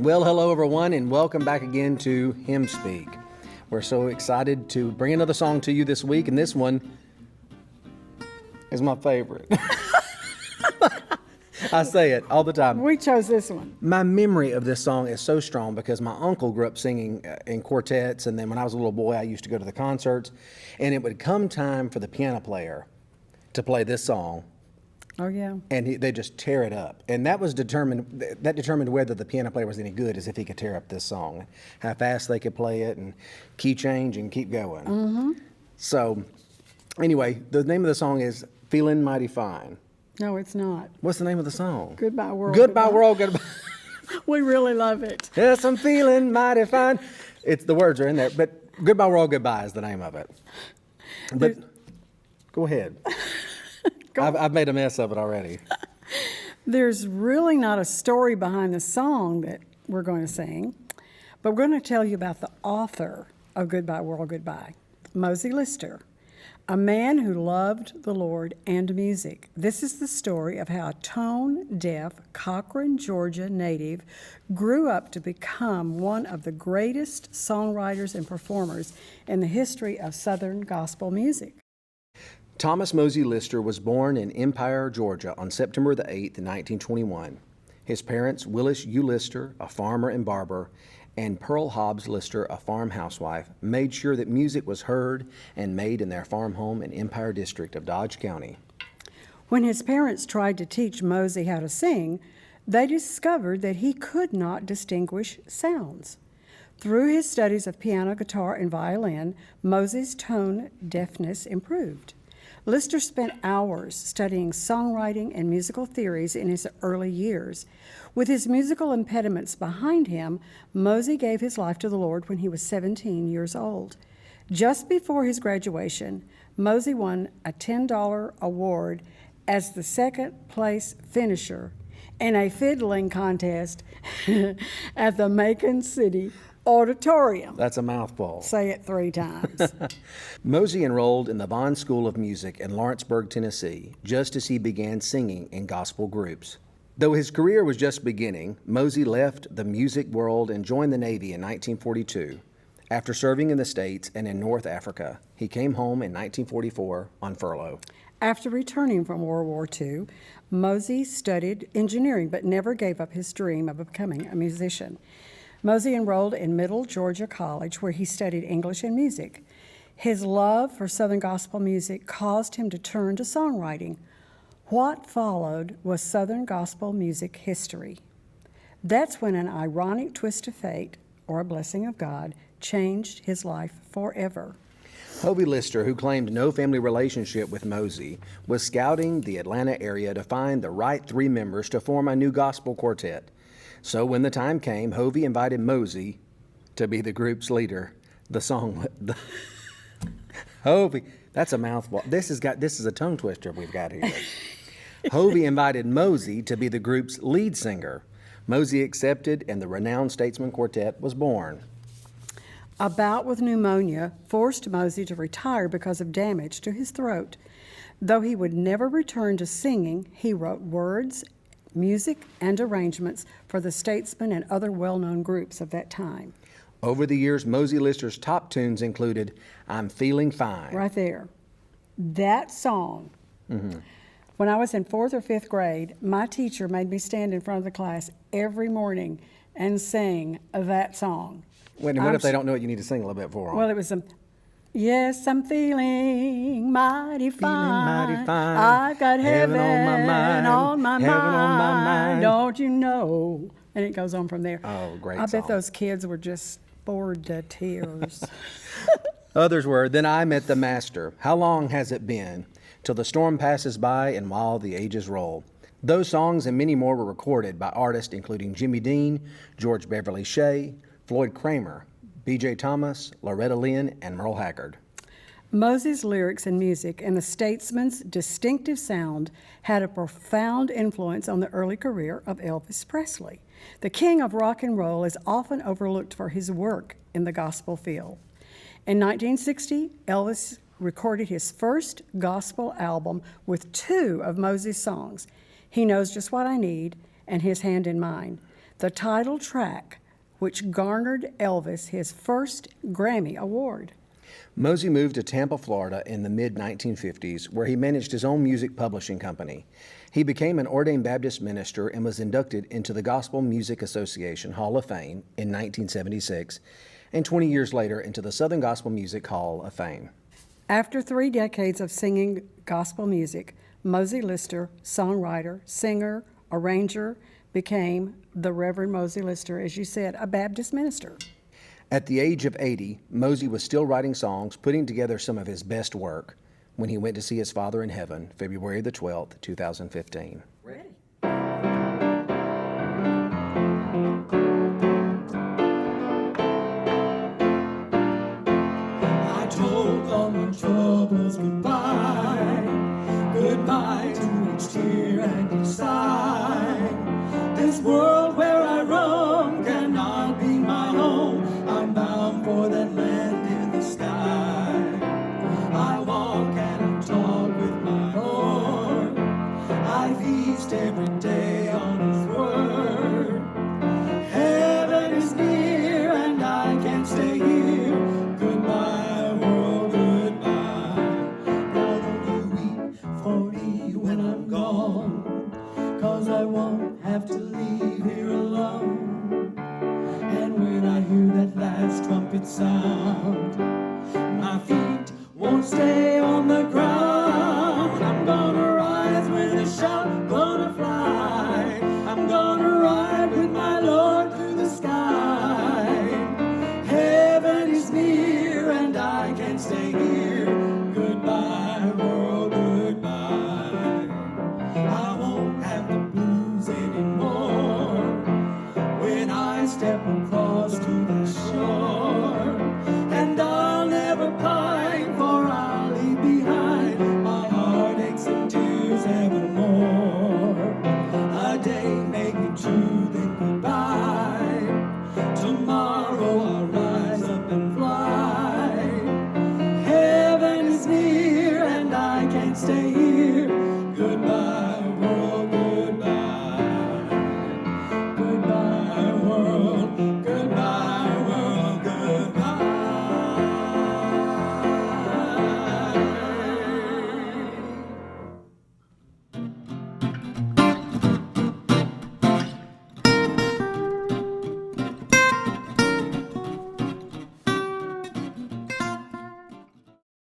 Well, hello everyone, and welcome back again to Hymn Speak. We're so excited to bring another song to you this week, and this one is my favorite. I say it all the time. We chose this one. My memory of this song is so strong because my uncle grew up singing in quartets, and then when I was a little boy, I used to go to the concerts, and it would come time for the piano player to play this song. Oh, yeah. And they just tear it up. And that determined whether the piano player was any good, as if he could tear up this song, how fast they could play it, and key change and keep going. Mm-hmm. So, anyway, the name of the song is Feeling Mighty Fine. No, it's not. What's the name of the song? Goodbye, World. Goodbye, World. Goodbye. We really love it. Yes, I'm feeling mighty fine. The words are in there, but Goodbye, World, Goodbye is the name of it. But go ahead. I've made a mess of it already. There's really not a story behind the song that we're going to sing, but we're going to tell you about the author of Goodbye, World, Goodbye, Mosey Lister, a man who loved the Lord and music. This is the story of how a tone-deaf Cochran, Georgia native grew up to become one of the greatest songwriters and performers in the history of Southern gospel music. Thomas Mosey Lister was born in Empire, Georgia on September the 8th, 1921. His parents, Willis U. Lister, a farmer and barber, and Pearl Hobbs Lister, a farm housewife, made sure that music was heard and made in their farm home in Empire District of Dodge County. When his parents tried to teach Mosey how to sing, they discovered that he could not distinguish sounds. Through his studies of piano, guitar, and violin, Mosey's tone deafness improved. Lister spent hours studying songwriting and musical theories in his early years. With his musical impediments behind him, Mosey gave his life to the Lord when he was 17 years old. Just before his graduation, Mosey won a $10 award as the second-place finisher in a fiddling contest at the Macon City Auditorium. That's a mouthful. Say it 3 times. Mosey enrolled in the Bond School of Music in Lawrenceburg, Tennessee, just as he began singing in gospel groups. Though his career was just beginning, Mosey left the music world and joined the Navy in 1942. After serving in the States and in North Africa, he came home in 1944 on furlough. After returning from World War II, Mosey studied engineering but never gave up his dream of becoming a musician. Mosey enrolled in Middle Georgia College, where he studied English and music. His love for Southern gospel music caused him to turn to songwriting. What followed was Southern gospel music history. That's when an ironic twist of fate, or a blessing of God, changed his life forever. Hovey Lister, who claimed no family relationship with Mosey, was scouting the Atlanta area to find the right 3 members to form a new gospel quartet. So when the time came, Hovey invited Mosey to be the group's leader. Hovey, that's a mouthful. This is a tongue twister we've got here. Hovey invited Mosey to be the group's lead singer. Mosey accepted, and the renowned Statesman Quartet was born. A bout with pneumonia forced Mosey to retire because of damage to his throat. Though he would never return to singing, he wrote words, music, and arrangements for the Statesmen and other well-known groups of that time. Over the years, Mosey Lister's top tunes included I'm Feeling Fine. Right there. That song. Mm-hmm. When I was in 4th or 5th grade, my teacher made me stand in front of the class every morning and sing that song. What if they don't know it? You need to sing a little bit for them. Well, it was yes, I'm feeling mighty fine. Feeling mighty fine. I've got heaven on my mind. Heaven on my mind. Don't you know? And it goes on from there. Oh, great I song. bet those kids were just bored to tears. Others were, Then I Met the Master, How Long Has It Been, Till the Storm Passes By and While the Ages Roll. Those songs and many more were recorded by artists including Jimmy Dean, George Beverly Shea, Floyd Kramer, B.J. Thomas, Loretta Lynn, and Merle Haggard. Mosey's lyrics and music and the Statesman's distinctive sound had a profound influence on the early career of Elvis Presley. The king of rock and roll is often overlooked for his work in the gospel field. In 1960, Elvis recorded his first gospel album with 2 of Mosey's songs, He Knows Just What I Need and His Hand in Mine. the title track, which garnered Elvis his first Grammy Award. Mosey moved to Tampa, Florida in the mid-1950s, where he managed his own music publishing company. He became an ordained Baptist minister and was inducted into the Gospel Music Association Hall of Fame in 1976, and 20 years later into the Southern Gospel Music Hall of Fame. After 3 decades of singing gospel music, Mosey Lister, songwriter, singer, arranger, became the Reverend Mosey Lister, as you said, a Baptist minister. At the age of 80, Mosey was still writing songs, putting together some of his best work when he went to see his Father in heaven, February the 12th, 2015. Ready. I told all my troubles goodbye, goodbye to each tear and each sigh. This world where I roam cannot be my home. I'm bound for that land in the sky. I walk and I talk with my Lord. I feast every day on His word. Heaven is near and I can't stay here. Goodbye, world, goodbye. Now don't you weep for me when I'm gone, 'cause I won't have to leave here alone. And when I hear that last trumpet sound, my feet won't stay on the ground. I'm gonna rise with a shout, gonna fly. I'm gonna ride with my Lord through the sky. Heaven is near and I can't stay here. Goodbye, world, goodbye. I won't have the blues anymore when I step across to the shore. And I'll never pine, for I'll leave behind my heartaches and tears evermore. A day may be true, then goodbye. Tomorrow I'll rise up and fly. Heaven is near and I can't stay here.